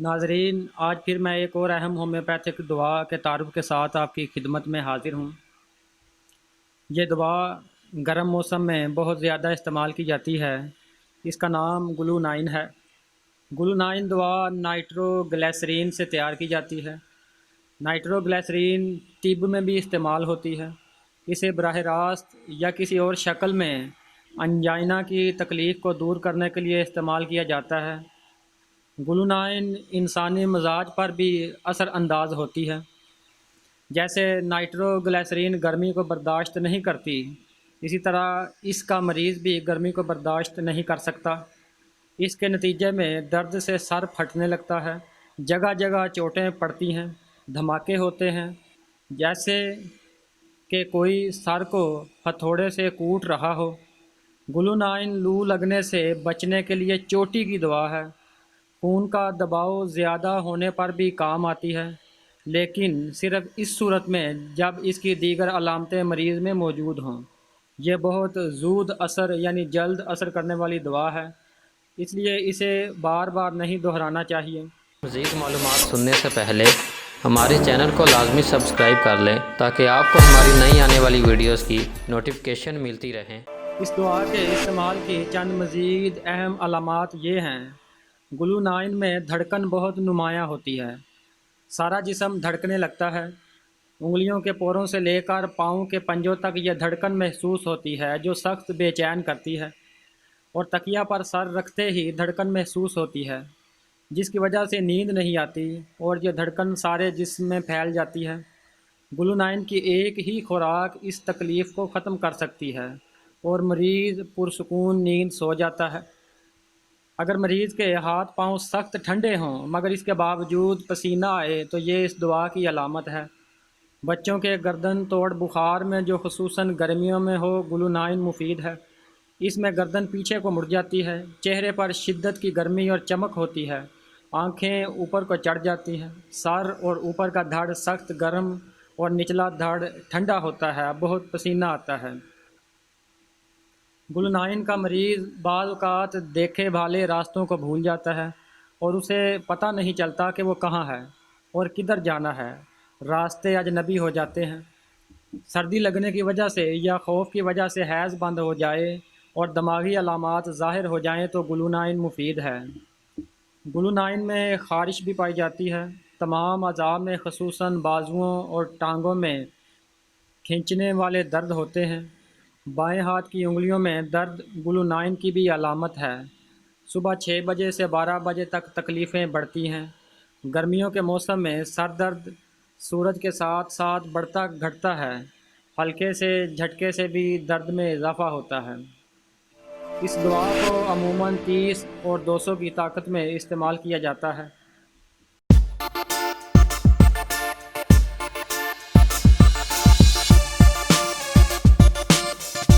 ناظرین، آج پھر میں ایک اور اہم ہومیوپیتھک دوا کے تعارف کے ساتھ آپ کی خدمت میں حاضر ہوں۔ یہ دوا گرم موسم میں بہت زیادہ استعمال کی جاتی ہے۔ اس کا نام گلو 9 ہے۔ گلو 9 دوا نائٹرو گلیسرین سے تیار کی جاتی ہے۔ نائٹرو گلیسرین طب میں بھی استعمال ہوتی ہے۔ اسے براہ راست یا کسی اور شکل میں انجائنا کی تکلیف کو دور کرنے کے لیے استعمال کیا جاتا ہے۔ گلو 9 انسانی مزاج پر بھی اثر انداز ہوتی ہے۔ جیسے نائٹرو گلیسرین گرمی کو برداشت نہیں کرتی، اسی طرح اس کا مریض بھی گرمی کو برداشت نہیں کر سکتا۔ اس کے نتیجے میں درد سے سر پھٹنے لگتا ہے، جگہ جگہ چوٹیں پڑتی ہیں، دھماکے ہوتے ہیں، جیسے کہ کوئی سر کو ہتھوڑے سے کوٹ رہا ہو۔ گلو 9 لو لگنے سے بچنے کے لیے چوٹی کی دوا ہے۔ خون کا دباؤ زیادہ ہونے پر بھی کام آتی ہے، لیکن صرف اس صورت میں جب اس کی دیگر علامتیں مریض میں موجود ہوں۔ یہ بہت زود اثر یعنی جلد اثر کرنے والی دوا ہے، اس لیے اسے بار بار نہیں دہرانا چاہیے۔ مزید معلومات سننے سے پہلے ہمارے چینل کو لازمی سبسکرائب کر لیں تاکہ آپ کو ہماری نئی آنے والی ویڈیوز کی نوٹیفیکیشن ملتی رہیں۔ اس دوا کے استعمال کی چند مزید اہم علامات یہ ہیں۔ گلو 9 میں دھڑکن بہت نمایاں ہوتی ہے۔ سارا جسم دھڑکنے لگتا ہے۔ انگلیوں کے پوروں سے لے کر پاؤں کے پنجوں تک یہ دھڑکن محسوس ہوتی ہے جو سخت بے چین کرتی ہے، اور تکیہ پر سر رکھتے ہی دھڑکن محسوس ہوتی ہے، جس کی وجہ سے نیند نہیں آتی اور یہ دھڑکن سارے جسم میں پھیل جاتی ہے۔ گلو 9 کی ایک ہی خوراک اس تکلیف کو ختم کر سکتی ہے اور مریض پرسکون نیند سو جاتا ہے۔ اگر مریض کے ہاتھ پاؤں سخت ٹھنڈے ہوں مگر اس کے باوجود پسینہ آئے تو یہ اس دوا کی علامت ہے۔ بچوں کے گردن توڑ بخار میں جو خصوصاً گرمیوں میں ہو، گلو 9 مفید ہے۔ اس میں گردن پیچھے کو مڑ جاتی ہے، چہرے پر شدت کی گرمی اور چمک ہوتی ہے، آنکھیں اوپر کو چڑھ جاتی ہیں، سر اور اوپر کا دھڑ سخت گرم اور نچلا دھڑ ٹھنڈا ہوتا ہے، بہت پسینہ آتا ہے۔ گلو 9 کا مریض بعض اوقات دیکھے بھالے راستوں کو بھول جاتا ہے اور اسے پتہ نہیں چلتا کہ وہ کہاں ہے اور کدھر جانا ہے، راستے اجنبی ہو جاتے ہیں۔ سردی لگنے کی وجہ سے یا خوف کی وجہ سے حیض بند ہو جائے اور دماغی علامات ظاہر ہو جائیں تو گلو 9 مفید ہے۔ گلو 9 میں خارش بھی پائی جاتی ہے۔ تمام اعضاء میں خصوصاً بازوؤں اور ٹانگوں میں کھینچنے والے درد ہوتے ہیں۔ بائیں ہاتھ کی انگلیوں میں درد گلو 9 کی بھی علامت ہے۔ صبح 6 بجے سے 12 بجے تک تکلیفیں بڑھتی ہیں۔ گرمیوں کے موسم میں سر درد سورج کے ساتھ ساتھ بڑھتا گھٹتا ہے۔ ہلکے سے جھٹکے سے بھی درد میں اضافہ ہوتا ہے۔ اس دوا کو عموماً 30 اور 200 کی طاقت میں استعمال کیا جاتا ہے۔